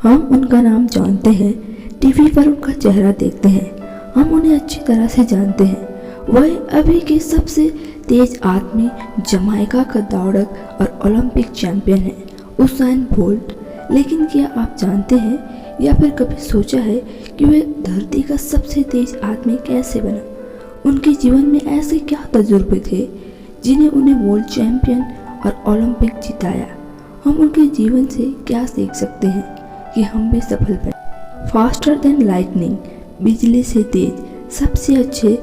हम उनका नाम जानते हैं, टीवी पर उनका चेहरा देखते हैं, हम उन्हें अच्छी तरह से जानते हैं। वह अभी के सबसे तेज आदमी, जमाइका का दौड़क और ओलंपिक चैंपियन है, उसाइन बोल्ट। लेकिन क्या आप जानते हैं या फिर कभी सोचा है कि वे धरती का सबसे तेज आदमी कैसे बना? उनके जीवन में ऐसे क्या तजुर्बे थे जिन्हें उन्हें वर्ल्ड चैंपियन और ओलंपिक जिताया? हम उनके जीवन से क्या सीख सकते हैं कि हम भी सफल बने? फास्टर देन लाइटनिंग, बिजली से तेज, सबसे अच्छे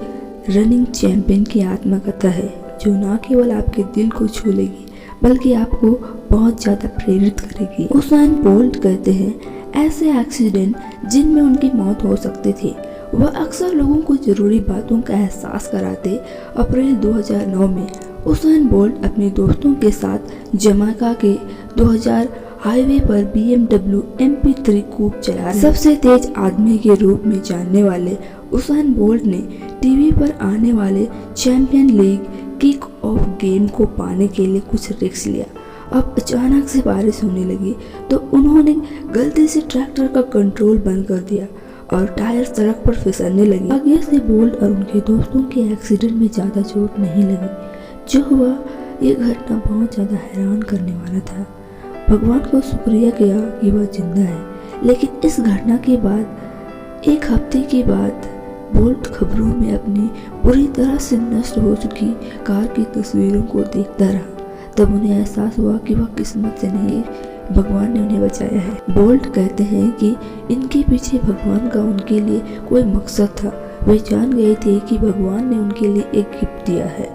रनिंग चैंपियन की आत्मकथा है, जो न केवल आपके दिल को छू लेगी बल्कि आपको बहुत ज़्यादा प्रेरित करेगी। उसाइन बोल्ट कहते हैं ऐसे एक्सीडेंट जिनमें उनकी मौत हो सकती थी, वह अक्सर लोगों को जरूरी बातों का एहसास कराते। अप्रैल 2009 में उसाइन बोल्ट अपने दोस्तों के साथ जमाइका के 2000 हाईवे पर BMW MP3 कूप चला रहे। सबसे तेज आदमी के रूप में जानने वाले उसाइन बोल्ट ने टीवी पर आने वाले champion league kick off game को पाने के लिए कुछ रिस्क लिया। अब अचानक से बारिश होने लगी तो उन्होंने गलती से ट्रैक्टर का कंट्रोल बंद कर दिया और टायर सड़क पर फिसलने लगे। आगे से बोल्ट और उनके दोस्तों के एक्सीडेंट में ज़्यादा चोट नहीं लगी। जो हुआ, ये घटना बहुत ज़्यादा हैरान करने वाला था। भगवान को शुक्रिया किया कि वह जिंदा है। लेकिन इस घटना के बाद एक हफ्ते के बाद बोल्ट खबरों में अपनी बुरी तरह से नष्ट हो चुकी कार की तस्वीरों को देखता रहा। तब उन्हें एहसास हुआ कि वह किस्मत से नहीं, भगवान ने उन्हें बचाया है। बोल्ट कहते हैं कि इनके पीछे भगवान का उनके लिए कोई मकसद था। वे जान गए थे कि भगवान ने उनके लिए एक गिफ्ट दिया है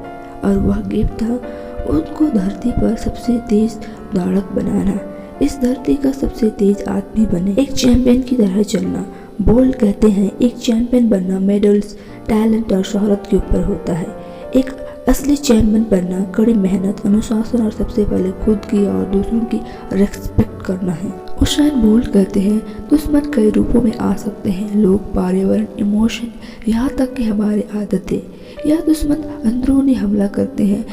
और वह गिफ्ट था उनको धरती पर सबसे तेज दौड़क बनाना, इस धरती का सबसे तेज आदमी बने, एक चैंपियन की तरह चलना। बोल्ट कहते हैं एक चैंपियन बनना मेडल्स, टैलेंट और शोहरत के ऊपर होता है। एक असली चैंपियन बनना कड़ी मेहनत, अनुशासन और सबसे पहले खुद की और दूसरों की रेस्पेक्ट करना है। उसाइन बोल्ट कहते हैं दुश्मन कई रूपों में आ सकते हैं, लोग, पर्यावरण, इमोशन, यहाँ तक कि हमारी आदतें। यह दुश्मन अंदरूनी हमला करते हैं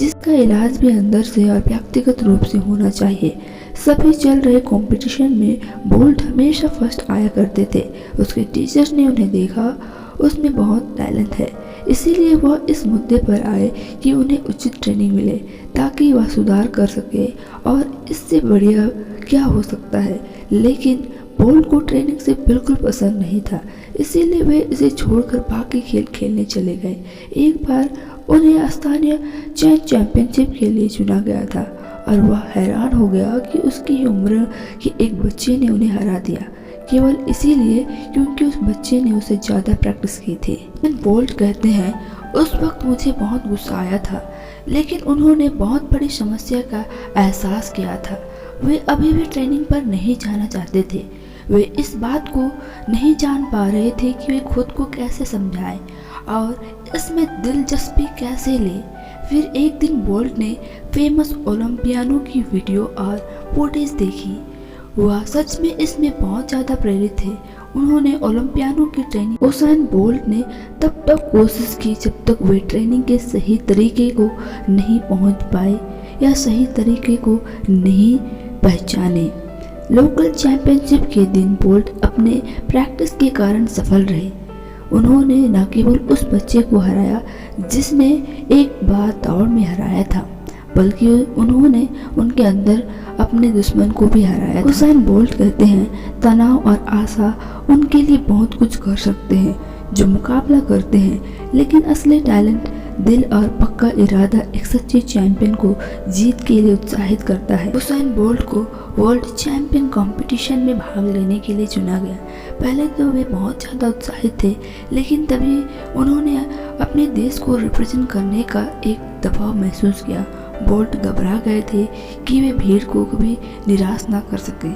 जिसका इलाज भी अंदर से और व्यक्तिगत रूप से होना चाहिए। सभी चल रहे कंपटीशन में बोल्ट हमेशा फर्स्ट आया करते थे। उसके टीचर्स ने उन्हें देखा उसमें बहुत टैलेंट है, इसीलिए वह इस मुद्दे पर आए कि उन्हें उचित ट्रेनिंग मिले ताकि वह सुधार कर सके, और इससे बढ़िया क्या हो सकता है। लेकिन बोल्ट को ट्रेनिंग से बिल्कुल पसंद नहीं था, इसीलिए वे इसे छोड़कर बाकी खेल खेलने चले गए। एक बार उन्हें स्थानीय चैन चैंपियनशिप के लिए चुना गया था और वह हैरान हो गया कि उसकी उम्र के एक बच्चे ने उन्हें हरा दिया, केवल इसीलिए क्योंकि उस बच्चे ने उसे ज़्यादा प्रैक्टिस की थी। बोल्ट कहते हैं उस वक्त मुझे बहुत गुस्सा आया था, लेकिन उन्होंने बहुत बड़ी समस्या का एहसास किया था। वे अभी भी ट्रेनिंग पर नहीं जाना चाहते थे। वे इस बात को नहीं जान पा रहे थे कि वे खुद को कैसे समझाएं और इसमें दिलचस्पी कैसे ले। फिर एक दिन बोल्ट ने फेमस ओलंपियानों की वीडियो और फुटेज देखी। वह सच में इसमें बहुत ज़्यादा प्रेरित थे। उन्होंने ओलंपियानों की ट्रेनिंग उसाइन बोल्ट ने तब तक कोशिश की जब तक वे ट्रेनिंग के सही तरीके को नहीं पहुंच पाए या सही तरीके को नहीं पहचाने। लोकल चैंपियनशिप के दिन बोल्ट अपने प्रैक्टिस के कारण सफल रहे। उन्होंने न केवल उस बच्चे को हराया जिसने एक बार दौड़ में हराया था, बल्कि उन्होंने उनके अंदर अपने दुश्मन को भी हराया। उसाइन बोल्ट कहते हैं तनाव और आशा उनके लिए बहुत कुछ कर सकते हैं जो मुकाबला करते हैं, लेकिन असली टैलेंट, दिल और पक्का इरादा एक सच्चे चैंपियन को जीत के लिए उत्साहित करता है। उसाइन बोल्ट को वर्ल्ड चैंपियन कंपटीशन में भाग लेने के लिए चुना गया। पहले तो वे बहुत ज़्यादा उत्साहित थे, लेकिन तभी उन्होंने अपने देश को रिप्रेजेंट करने का एक दबाव महसूस किया। बोल्ट घबरा गए थे कि वे भीड़ को कभी निराश ना कर सके।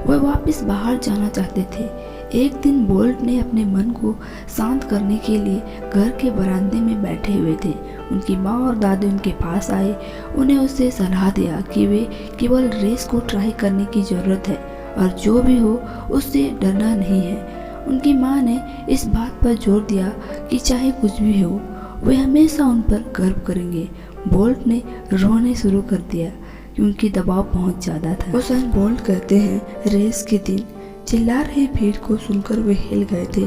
वह वापस बाहर जाना चाहते थे। एक दिन बोल्ट ने अपने मन को शांत करने के लिए घर के बरामदे में बैठे हुए थे। उनकी माँ और दादी उनके पास आए। उन्हें उससे सलाह दिया कि वे केवल रेस को ट्राई करने की ज़रूरत है और जो भी हो उससे डरना नहीं है। उनकी माँ ने इस बात पर जोर दिया कि चाहे कुछ भी हो वे हमेशा उन पर गर्व करेंगे। बोल्ट ने रोने शुरू कर दिया। कि उनकी दबाव बहुत ज़्यादा था। उसाइन बोल्ट कहते हैं, रेस के दिन चिल्ला रही भीड़ को सुनकर वे हिल गए थे।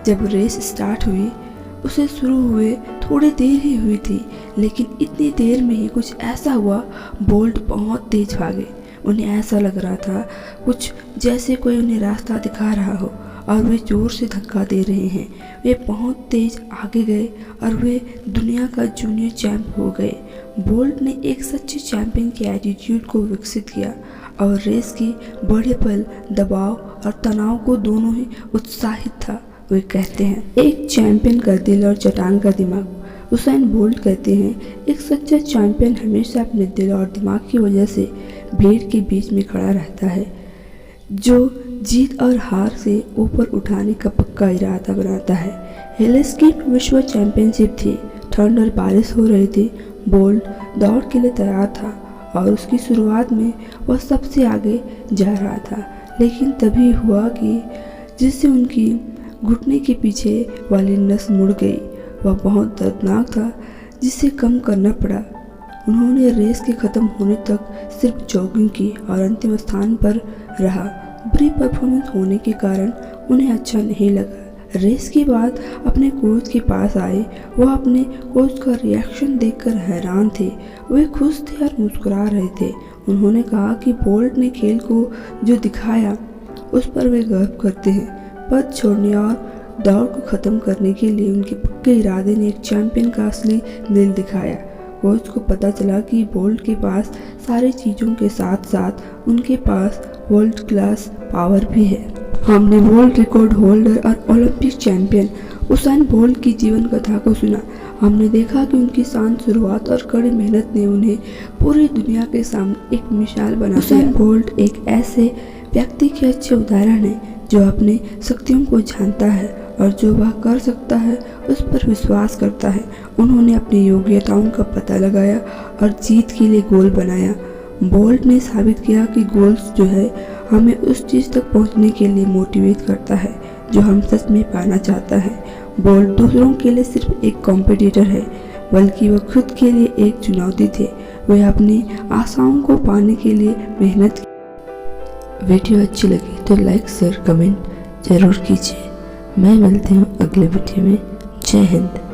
जब रेस स्टार्ट हुई, उसे शुरू हुए थोड़ी देर ही हुई थी, लेकिन इतनी देर में ही कुछ ऐसा हुआ, बोल्ट बहुत तेज भागे। उन्हें ऐसा लग रहा था कुछ जैसे कोई उन्हें रास्ता दिखा रहा हो और वे जोर से धक्का दे रहे हैं। वे बहुत तेज आगे गए और वे दुनिया का जूनियर चैंप हो गए। बोल्ट ने एक सच्चे चैंपियन के एटीट्यूड को विकसित किया और रेस की बड़े पल, दबाव और तनाव को दोनों ही उत्साहित था। वे कहते हैं, एक चैंपियन का दिल और चट्टान का दिमाग। उसाइन बोल्ट कहते हैं, एक सच्चा चैंपियन हमेशा अपने दिल और दिमाग की वजह से भीड़ के बीच में खड़ा रहता है, जो जीत और हार से ऊपर उठाने का पक्का इरादा बनाता है। हेलेस की विश्व चैंपियनशिप थी। ठंड और बारिश हो रही थी। बोल्ट दौड़ के लिए तैयार था और उसकी शुरुआत में वह सबसे आगे जा रहा था, लेकिन तभी हुआ कि जिससे उनकी घुटने के पीछे वाली नस मुड़ गई। वह बहुत दर्दनाक था, जिसे कम करना पड़ा। उन्होंने रेस के ख़त्म होने तक सिर्फ जॉगिंग की और अंतिम स्थान पर रहा। बुरी परफॉर्मेंस होने के कारण उन्हें अच्छा नहीं लगा। रेस के बाद अपने कोच के पास आए। वह अपने कोच का रिएक्शन देखकर हैरान थे। वे खुश थे और मुस्कुरा रहे थे। उन्होंने कहा कि बोल्ट ने खेल को जो दिखाया उस पर वे गर्व करते हैं। पद छोड़ने और दौड़ को ख़त्म करने के लिए उनके पक्के इरादे ने एक चैंपियन का असली दिल दिखाया। कोच को पता चला कि बोल्ट के पास सारी चीज़ों के साथ साथ उनके पास वर्ल्ड क्लास पावर भी है। हमने वर्ल्ड रिकॉर्ड होल्डर और ओलंपिक चैंपियन उसाइन बोल्ट की जीवन कथा को सुना। हमने देखा कि उनकी शांत शुरुआत और कड़ी मेहनत ने उन्हें पूरी दुनिया के सामने एक मिसाल बना दिया। उसाइन बोल्ट एक ऐसे व्यक्ति के अच्छे उदाहरण है जो अपनी शक्तियों को जानता है और जो वह कर सकता है उस पर विश्वास करता है। उन्होंने अपनी योग्यताओं का पता लगाया और जीत के लिए गोल बनाया। बोल्ट ने साबित किया कि गोल्स जो है हमें उस चीज़ तक पहुंचने के लिए मोटिवेट करता है जो हम सच में पाना चाहता है। बोल्ट दूसरों के लिए सिर्फ एक कॉम्पिटिटर है, बल्कि वह खुद के लिए एक चुनौती थे। वे अपनी आशाओं को पाने के लिए मेहनत की। वीडियो अच्छी लगी तो लाइक शेयर कमेंट जरूर कीजिए। मैं मिलती हूँ अगले वीडियो में। जय हिंद।